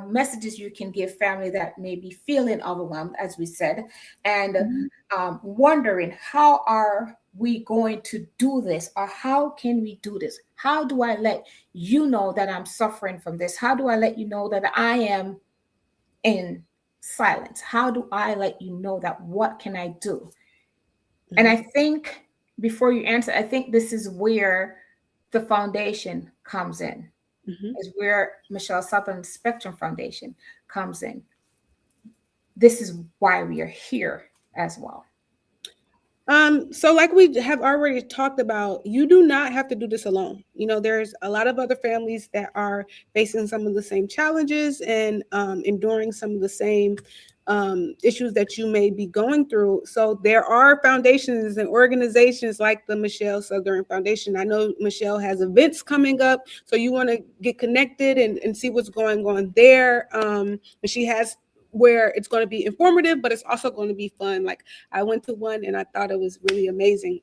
messages you can give family that may be feeling overwhelmed, as we said, and Mhm. wondering how are we going to do this, or how can we do this? How do I let you know that I'm suffering from this? How do I let you know that I am in silence? How do I let you know that what can I do? And I think before you answer, I think this is where the foundation comes in, Mhm. is where Michelle Sutherland Spectrum Foundation comes in. This is why we are here as well. So like we have already talked about, you do not have to do this alone. You know, there's a lot of other families that are facing some of the same challenges and enduring some of the same issues that you may be going through. So there are foundations and organizations like the Michelle Sutherland Foundation. I know Michelle has events coming up, so you want to get connected and see what's going on there. And she has where it's going to be informative, but it's also going to be fun. Like I went to one and I thought it was really amazing.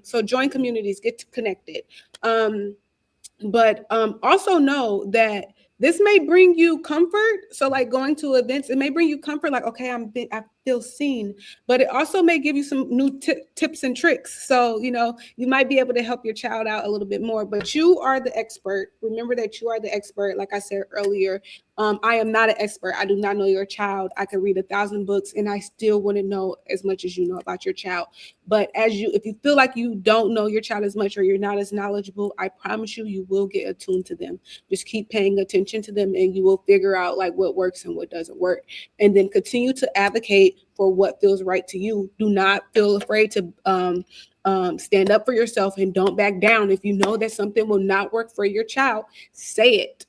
So join communities, get connected. But also know that this may bring you comfort. So like going to events, it may bring you comfort. Like, okay, I feel seen, but it also may give you some new tips and tricks. So, you know, you might be able to help your child out a little bit more, but you are the expert. Remember that you are the expert. Like I said earlier, I am not an expert. I do not know your child. I could read 1,000 books and I still wouldn't know as much as you know about your child. But if you feel like you don't know your child as much or you're not as knowledgeable, I promise you will get attuned to them. Just keep paying attention to them and you will figure out like what works and what doesn't work. And then continue to advocate for what feels right to you. Do not feel afraid to stand up for yourself and don't back down. If you know that something will not work for your child, say it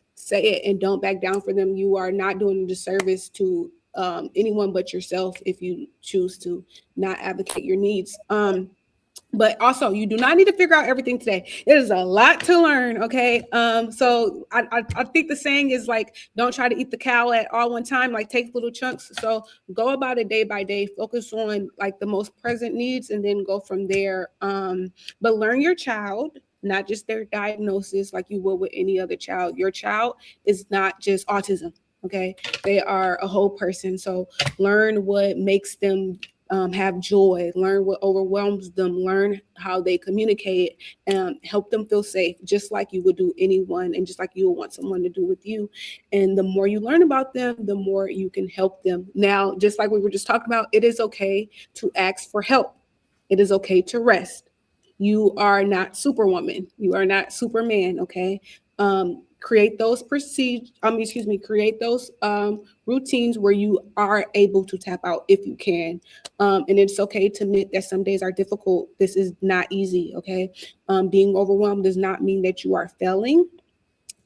and don't back down for them. You are not doing a disservice to anyone but yourself if you choose to not advocate your needs. But also, you do not need to figure out everything today. It is a lot to learn, okay? So I think the saying is like, don't try to eat the cow at all one time, like take little chunks. So go about it day by day, focus on like the most present needs and then go from there. But learn your child, not just their diagnosis like you would with any other child. Your child is not just autism, okay? They are a whole person. So learn what makes them have joy, learn what overwhelms them, learn how they communicate, and help them feel safe, just like you would do anyone and just like you would want someone to do with you. And the more you learn about them, the more you can help them. Now, just like we were just talking about, it is okay to ask for help. It is okay to rest. You are not Superwoman. You are not Superman, okay? Create those create those routines where you are able to tap out if you can. And it's okay to admit that some days are difficult. This is not easy, okay? Being overwhelmed does not mean that you are failing.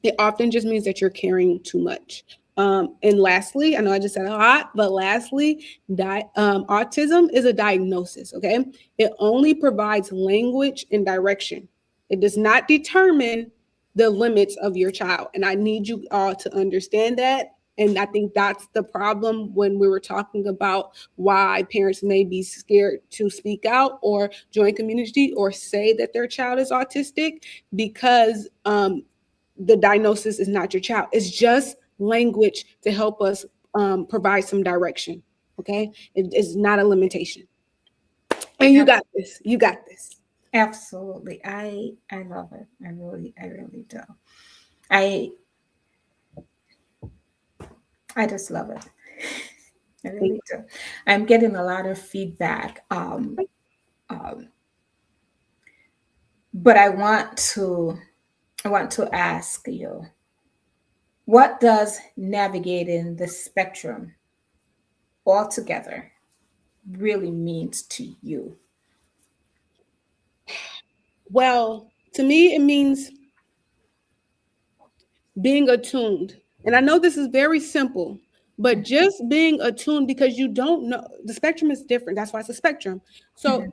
It often just means that you're carrying too much. And lastly, I know I just said a lot, but lastly, autism is a diagnosis, okay? It only provides language and direction. It does not determine the limits of your child. And I need you all to understand that. And I think that's the problem when we were talking about why parents may be scared to speak out or join community or say that their child is autistic, because the diagnosis is not your child. It's just language to help us provide some direction. Okay. It is not a limitation. And you got this. You got this. Absolutely. I love it. I really do. I just love it. I really do. I'm getting a lot of feedback. But I want to ask you, what does navigating the spectrum altogether really means to you? Well, to me, it means being attuned. And I know this is very simple, but just being attuned, because you don't know, the spectrum is different. That's why it's a spectrum. So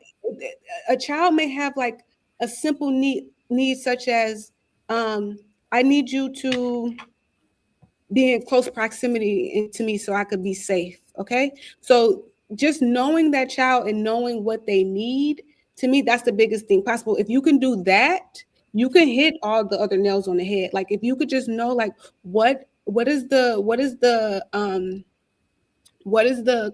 a child may have like a simple need such as, I need you to be in close proximity to me so I could be safe. Okay. So just knowing that child and knowing what they need, to me, that's the biggest thing possible. If you can do that, you can hit all the other nails on the head. Like if you could just know like what is the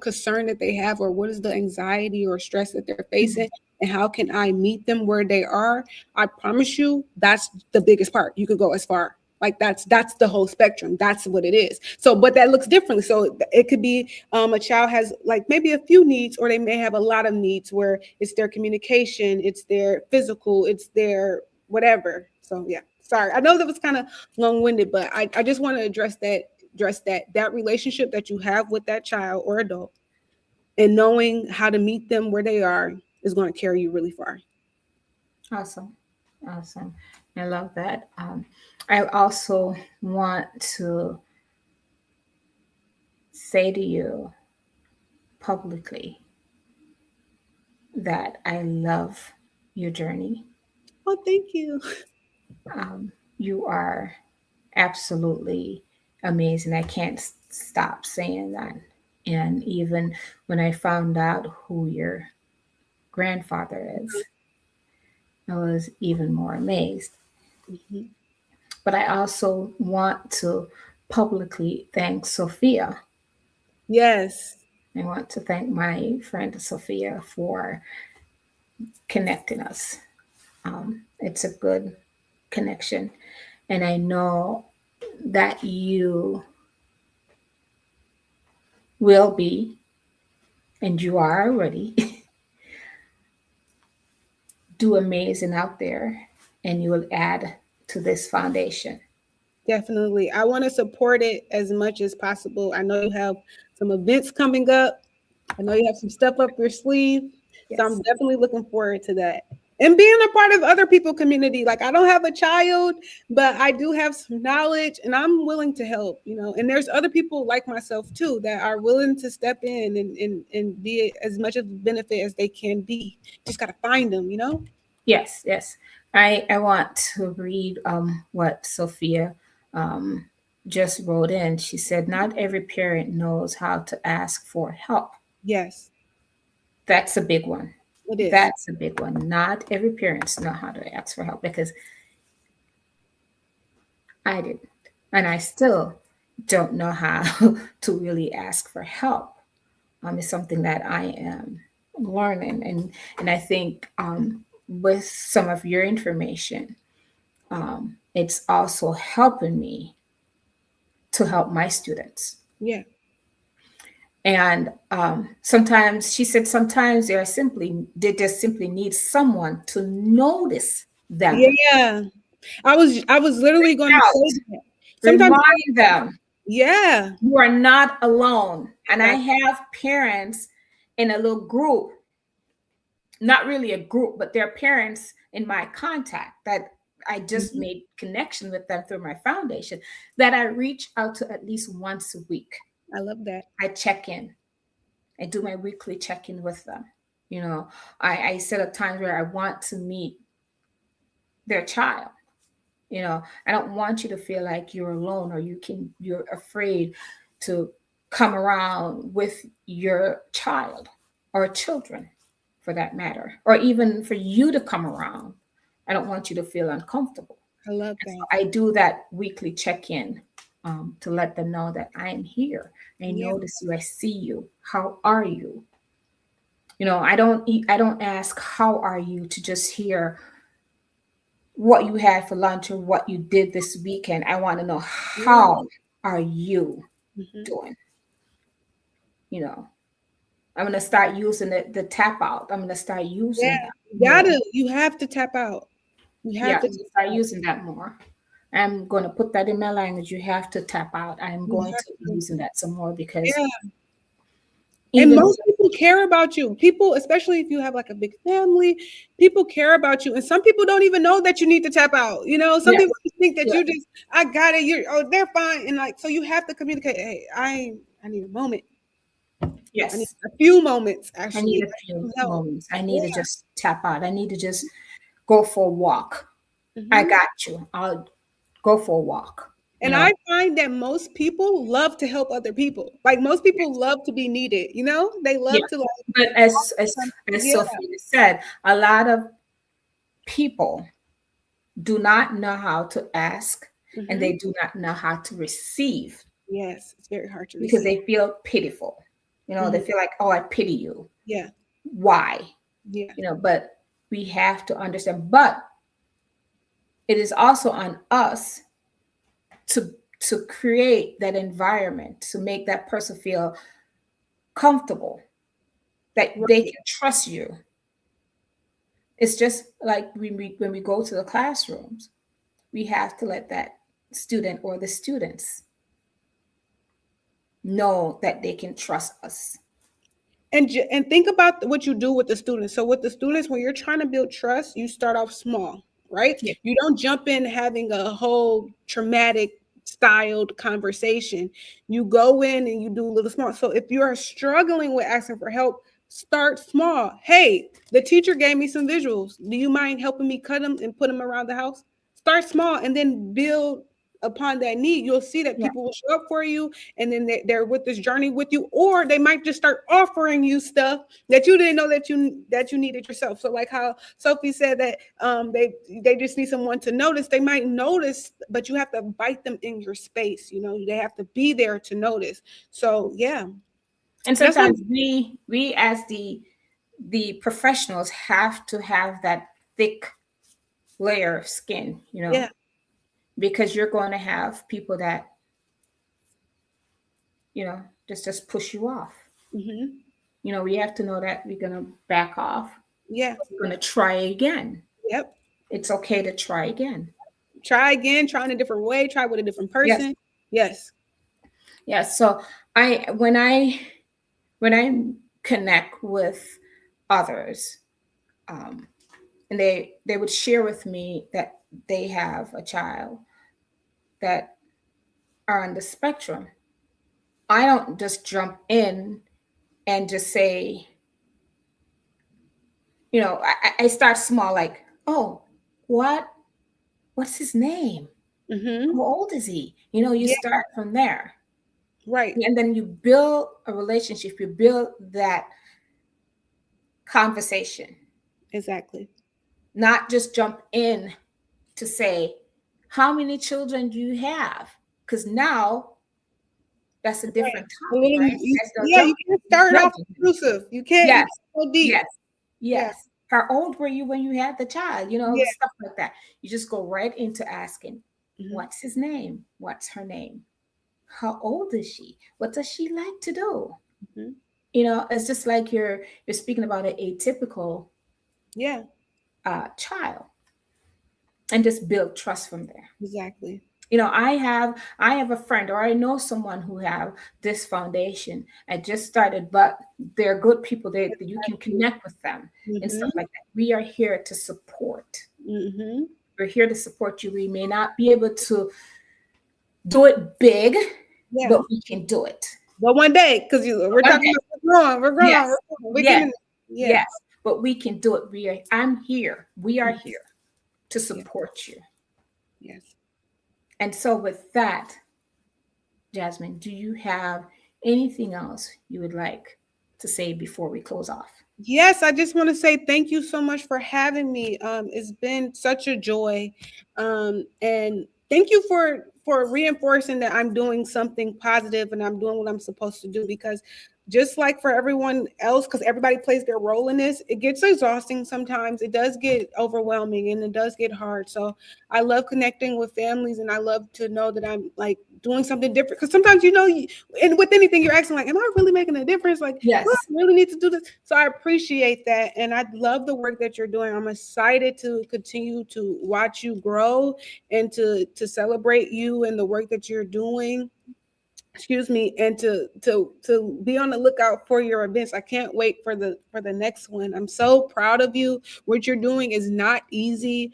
concern that they have, or what is the anxiety or stress that they're facing, and how can I meet them where they are, I promise you that's the biggest part. You could go as far. Like that's the whole spectrum. That's what it is. So, but that looks differently. So it could be a child has like maybe a few needs, or they may have a lot of needs where it's their communication, it's their physical, it's their whatever. So yeah, sorry. I know that was kind of long-winded, but I just want to address that relationship that you have with that child or adult, and knowing how to meet them where they are is going to carry you really far. Awesome. I love that. I also want to say to you publicly that I love your journey. Oh, thank you. You are absolutely amazing. I can't stop saying that. And even when I found out who your grandfather is, I was even more amazed. Mm-hmm. But I also want to publicly thank Sophia. Yes. I want to thank my friend Sophia for connecting us. It's a good connection. And I know that you will be, and you are already, do amazing out there, and you will add to this foundation. Definitely. I want to support it as much as possible. I know you have some events coming up. I know you have some stuff up your sleeve. Yes. So I'm definitely looking forward to that. And being a part of other people community. Like I don't have a child, but I do have some knowledge and I'm willing to help, and there's other people like myself too that are willing to step in and be as much of a benefit as they can be. Just got to find them. Yes. I want to read what Sophia just wrote in. She said, not every parent knows how to ask for help. Yes. That's a big one. It is. That's a big one. Not every parents know how to ask for help, because I didn't. And I still don't know how to really ask for help. It's something that I am learning. And I think with some of your information, it's also helping me to help my students. Yeah. And sometimes she said sometimes they just simply need someone to notice them. Yeah. I was literally going to Out, say that. Sometimes, remind them yeah. you are not alone. And I Exactly. have parents in a little group, not really a group, but they're parents in my contact that I just Mhm. made connection with them through my foundation, that I reach out to at least once a week. I love that. I check in. I do my weekly check-in with them. You know, I set up times where I want to meet their child. You know, I don't want you to feel like you're alone, or you're afraid to come around with your child or children, for that matter, or even for you to come around. I don't want you to feel uncomfortable. I love And so that. I do that weekly check-in to let them know that I am here. I Yeah. notice you. I see you. How are you? You know, I don't ask how are you to just hear what you had for lunch or what you did this weekend. I want to know, Yeah. how are you Mhm. doing? You know, I'm gonna start using the tap out. I'm gonna start Yeah. using that more. You have to tap out. You Yeah, have I'm to gonna tap start out. using that more. I'm gonna put that in my language. You have to tap out. I'm You going have to be to. using that some more, because Yeah. And even most people care about you. People, especially if you have like a big family, people care about you. And some people don't even know that you need to tap out. You know, some yes, people just think that yeah, you just, I got it. They're fine. And like, so you have to communicate. Hey, I need a moment. I need yes. a few moments I actually. need a I need few some help. moments. I need to Yeah. just tap out. I need to just go for a walk. I Hmm. got you. I'll go for a walk. You And know, I find that most people love to help other people. Like most people love to be needed. You know, they love yeah. to like, But as yeah. Sophia said, a lot of people do not know how to ask, and Hmm. they do not know how to receive, Yes, it's very hard to because receive. they feel pitiful. You know, they Hmm. feel like, oh, I pity you. Yeah. Why? Yeah. You know, but we have to understand. But it is also on us to create that environment, to make that person feel comfortable, that they Right. can trust you. It's just like when we go to the classrooms, we have to let that student or the students know that they can trust us. And think about what you do with the students. So with the students, when you're trying to build trust, you start off small, right? Yeah. You don't jump in having a whole traumatic styled conversation. You go in and you do a little small. So if you're struggling with asking for help, start small. Hey, the teacher gave me some visuals. Do you mind helping me cut them and put them around the house? Start small and then build upon that need. You'll see that Yeah. people will show up for you, and then they're with this journey with you, or they might just start offering you stuff that you didn't know that you needed yourself. So like how Sophie said that they just need someone to notice. They might notice, but you have to invite them in your space. You know, they have to be there to notice. So yeah, And that's what. sometimes we as the professionals have to have that thick layer of skin, Yeah. because you're going to have people that, just push you off. Hmm. We have to know that we're going to back off. Yeah. We're going to try again. Yep. It's okay to try again. Try again. Try in a different way. Try with a different Yes. person. Yes. Yes. So when I connect with others, um, and they would share with me that they have a child that are on the spectrum, I don't just jump in and just say, I start small, like, oh, what's his name? Hmm. How old is he? You Yeah. start from there. Right. And then you build a relationship, you build that conversation, Exactly. not just jump in to say, how many children do you have? Because now that's a different A topic, right? That's no yeah, you joke. can't start off Judging. intrusive. You Yes, can't go deep. yes, Yeah. yes. How old were you when you had the child? Yeah. Stuff like that. You just go right into asking, Mhm. what's his name? What's her name? How old is she? What does she like to do? Mhm. It's just like you're speaking about an atypical Yeah, child, and just build trust from there. exactly. I have a friend, or I know someone who have this foundation. I just started, but they're good people. That you can connect with them and stuff Mhm. like that. We are here to support. Mhm. We're here to support you. We may not be able to do it big, Yeah. but we can do it. But one day, because we're One talking day. about we're growing, Yes, we're yes, getting yeah. yes. But we can do it. I'm here. We are here to Yeah. support you. Yes. And so with that, Jasmine, do you have anything else you would like to say before we close off? Yes, I just want to say thank you so much for having me. It's been such a joy. And thank you for reinforcing that I'm doing something positive and I'm doing what I'm supposed to do, because just like for everyone else, because everybody plays their role in this, it gets exhausting sometimes. It does get overwhelming and it does get hard. So I love connecting with families, and I love to know that I'm like doing something different. Because sometimes, and with anything, you're asking like, am I really making a difference? Like, Yes. well, I really need to do this. So I appreciate that. And I love the work that you're doing. I'm excited to continue to watch you grow and to celebrate you and the work that you're doing. Excuse me, and to be on the lookout for your events. I can't wait for the next one. I'm so proud of you. What you're doing is not easy.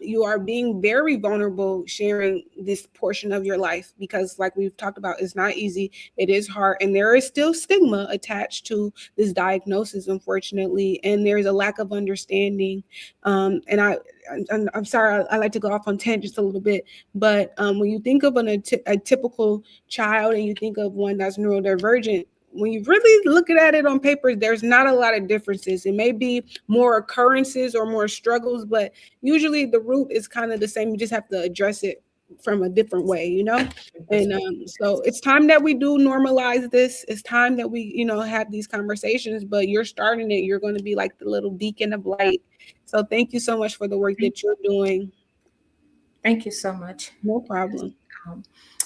You are being very vulnerable sharing this portion of your life, because like we've talked about, it's not easy. It is hard, and there is still stigma attached to this diagnosis, unfortunately, and there's a lack of understanding. And I'm sorry, I like to go off on tangents a little bit, but when you think of a typical child and you think of one that's neurodivergent, when you really look at it on paper, there's not a lot of differences. It may be more occurrences or more struggles, but usually the root is kind of the same. You just have to address it from a different way. And so it's time that we do normalize this. It's time that we, have these conversations, but you're starting it. You're going to be like the little beacon of light. So thank you so much for the work that you're doing. Thank you so much. No problem.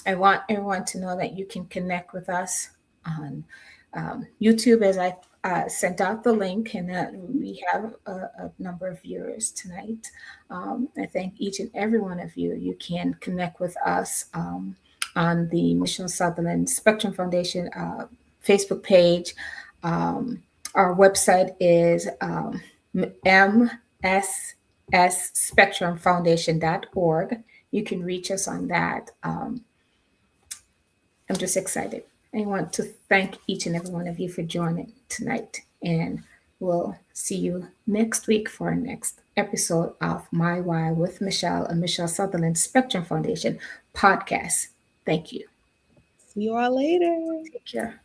I want everyone to know that you can connect with us on YouTube, as I sent out the link, and that we have a number of viewers tonight. I thank each and every one of you. You can connect with us on the Michelle Sutherland Spectrum Foundation Facebook page. Our website is mssspectrumfoundation.org. You can reach us on that. I'm just excited. I want to thank each and every one of you for joining tonight. And we'll see you next week for our next episode of My Why with Michelle and Michelle Sutherland Spectrum Foundation podcast. Thank you. See you all later. Take care.